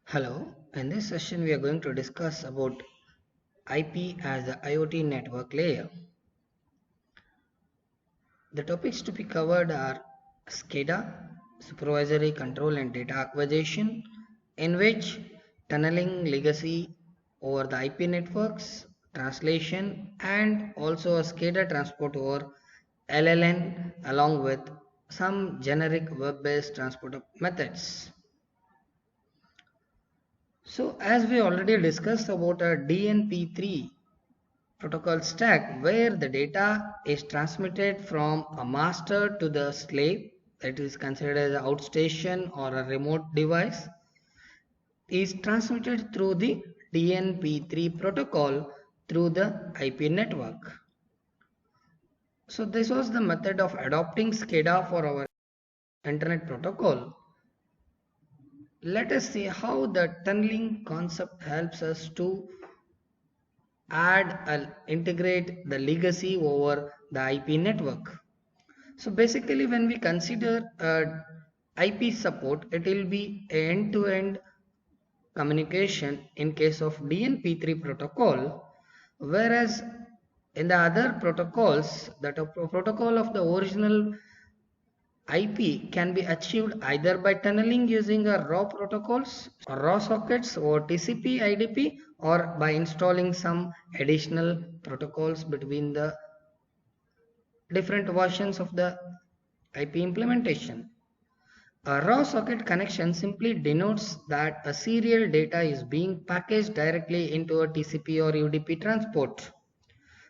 Hello, in this session we are going to discuss about IP as the IoT network layer. The topics to be covered are SCADA, supervisory control and data acquisition, in which tunneling legacy over the IP networks, translation and also a SCADA transport over LLN along with some generic web-based transport methods. So as we already discussed about a DNP3 protocol stack where the data is transmitted from a master to the slave, that is considered as an outstation or a remote device, is transmitted through the DNP3 protocol through the IP network. So this was the method of adopting SCADA for our internet protocol. Let us see how the tunneling concept helps us to add and integrate the legacy over the IP network. So basically when we consider IP support, it will be end-to-end communication in case of DNP3 protocol, whereas in the other protocols, that a protocol of the original IP can be achieved either by tunneling using a raw protocols or raw sockets or TCP IDP, or by installing some additional protocols between the different versions of the IP implementation. A raw socket connection simply denotes that a serial data is being packaged directly into a TCP or UDP transport.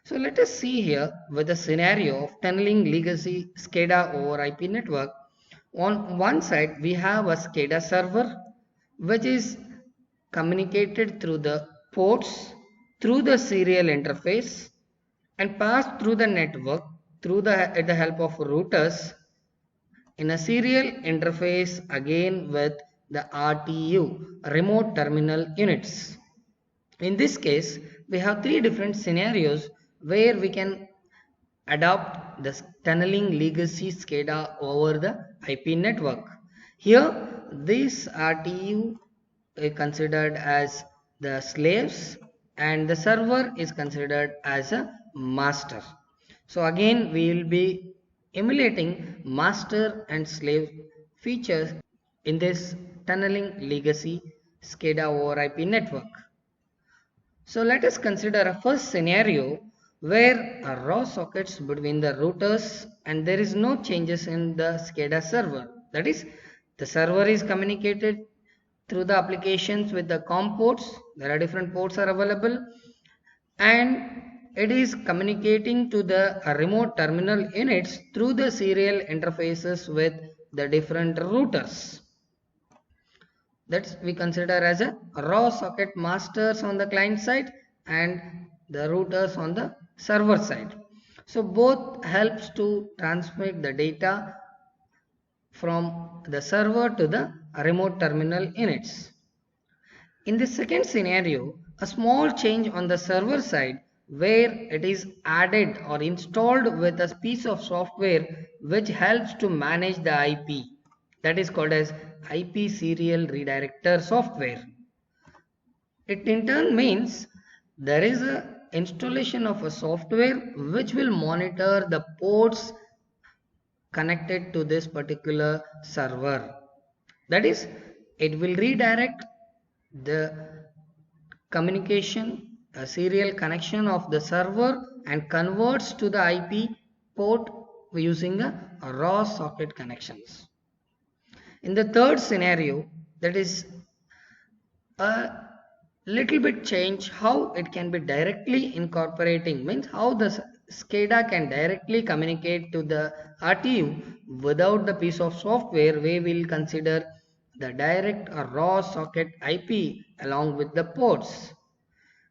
So let us see here with the scenario of tunneling legacy SCADA over IP network. On one side we have a SCADA server which is communicated through the ports through the serial interface and passed through the network through the help of routers in a serial interface again with the RTU, remote terminal units. In this case, we have three different scenarios where we can adopt the tunneling legacy SCADA over the IP network. Here, this RTU is considered as the slaves and the server is considered as a master. So again, we will be emulating master and slave features in this tunneling legacy SCADA over IP network. So let us consider a first scenario where a raw sockets between the routers and there is no changes in the SCADA server. That is, the server is communicated through the applications with the COM ports. There are different ports are available and it is communicating to the remote terminal units through the serial interfaces with the different routers. That we consider as a raw socket masters on the client side and the routers on the server side. So both helps to transmit the data from the server to the remote terminal units. In the second scenario, a small change on the server side where it is added or installed with a piece of software which helps to manage the IP, that is called as IP serial redirector software. It in turn means there is a installation of a software which will monitor the ports connected to this particular server. That is, it will redirect the communication, a serial connection of the server and converts to the IP port using a raw socket connections. In the third scenario, that is a little bit change how it can be directly incorporating, means how the SCADA can directly communicate to the RTU without the piece of software. We will consider the direct or raw socket IP along with the ports.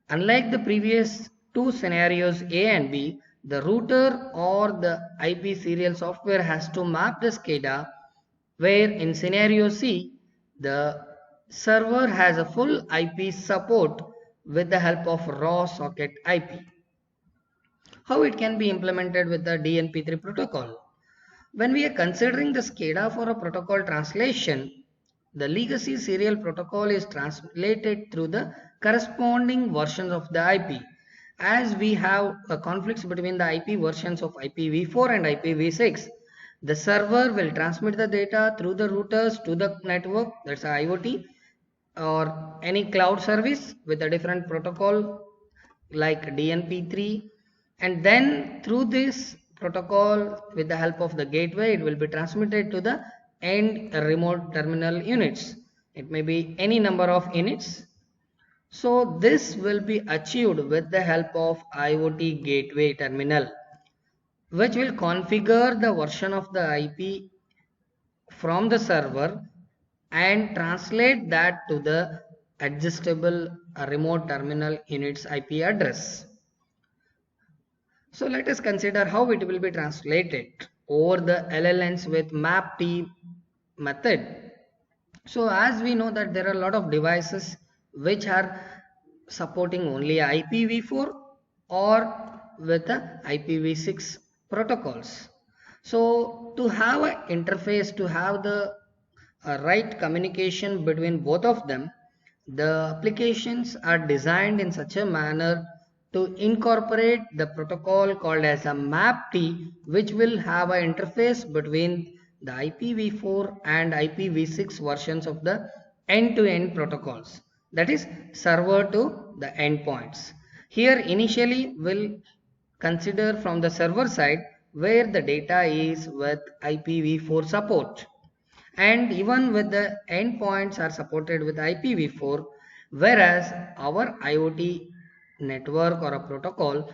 Unlike the previous two scenarios A and B, the router or the IP serial software has to map the SCADA, where in scenario C, the server has a full IP support with the help of raw socket IP. How it can be implemented with the DNP3 protocol? When we are considering the SCADA for a protocol translation, the legacy serial protocol is translated through the corresponding versions of the IP. As we have conflicts between the IP versions of IPv4 and IPv6, the server will transmit the data through the routers to the network, that's IoT, or any cloud service with a different protocol like DNP3, and then through this protocol with the help of the gateway it will be transmitted to the end remote terminal units. It may be any number of units. So this will be achieved with the help of IoT gateway terminal, which will configure the version of the IP from the server and translate that to the adjustable remote terminal unit's IP address. So let us consider how it will be translated over the LLNs with MAPT method. So as we know that there are a lot of devices which are supporting only IPv4 or with the IPv6 protocols. So to have an interface, to have the right communication between both of them, the applications are designed in such a manner to incorporate the protocol called as a MAPT, which will have an interface between the IPv4 and IPv6 versions of the end-to-end protocols, that is server to the endpoints. Here initially we'll consider from the server side where the data is with IPv4 support, and even with the endpoints are supported with IPv4, whereas our IoT network or a protocol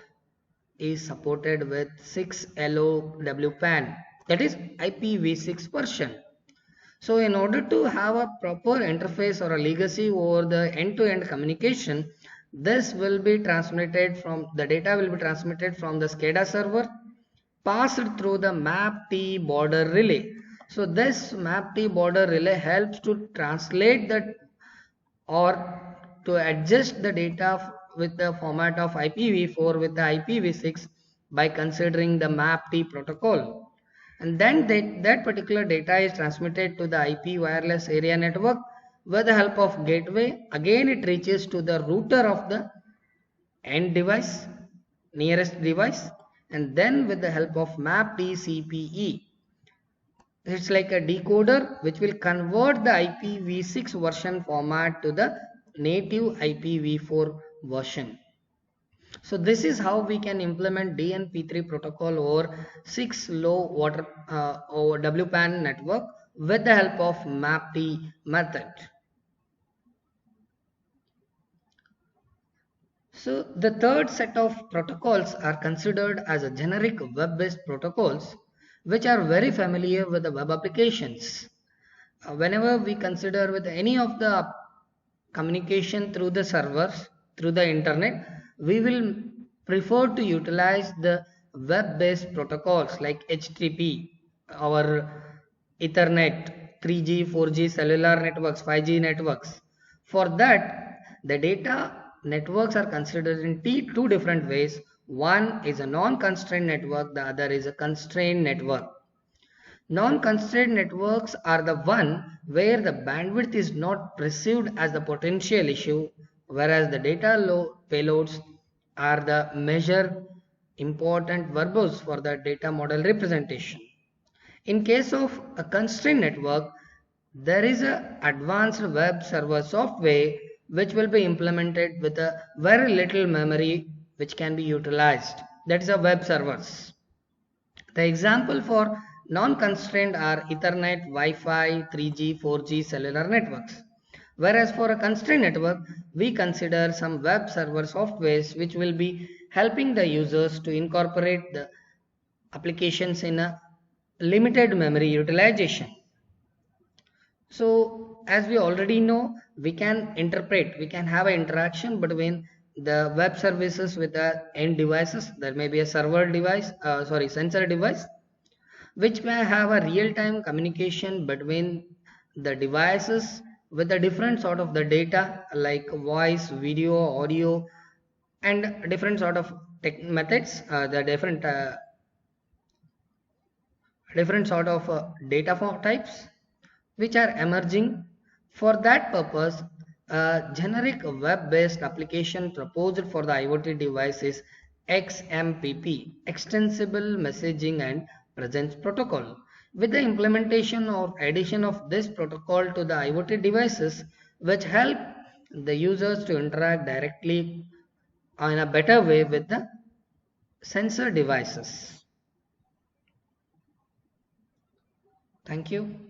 is supported with 6LoWPAN, that is IPv6 version. So in order to have a proper interface or a legacy over the end-to-end communication, this will be transmitted from the data will be transmitted from the SCADA server, passed through the MAPT border relay. So this MAPT border relay helps to translate that or to adjust the data with the format of IPv4 with the IPv6 by considering the MAPT protocol. And then that particular data is transmitted to the IP wireless area network with the help of gateway. Again it reaches to the router of the end device, nearest device, and then with the help of MAPT CPE, it's like a decoder which will convert the IPv6 version format to the native IPv4 version. So this is how we can implement DNP3 protocol over 6 low water over WPAN network with the help of MAPT method. So the third set of protocols are considered as a generic web-based protocols which are very familiar with the web applications. Whenever we consider with any of the communication through the servers, through the internet, we will prefer to utilize the web-based protocols like HTTP, our Ethernet, 3G, 4G cellular networks, 5G networks. For that, the data networks are considered in two different ways. One is a non-constrained network, the other is a constrained network. Non-constrained networks are the one where the bandwidth is not perceived as the potential issue, whereas the data payloads are the measure important verbose for the data model representation. In case of a constrained network, there is a advanced web server software which will be implemented with a very little memory which can be utilized. That is a web servers. The example for non-constrained are Ethernet, Wi-Fi, 3G, 4G cellular networks. Whereas for a constrained network, we consider some web server softwares which will be helping the users to incorporate the applications in a limited memory utilization. So as we already know, we can have an interaction between the web services with the end devices. There may be a sensor device, which may have a real-time communication between the devices with a different sort of the data like voice, video, audio, and different sort of methods, the different sort of data types which are emerging For that purpose, a generic web-based application proposed for the IoT device is XMPP, Extensible Messaging and Presence Protocol. With the implementation or addition of this protocol to the IoT devices, which help the users to interact directly in a better way with the sensor devices. Thank you.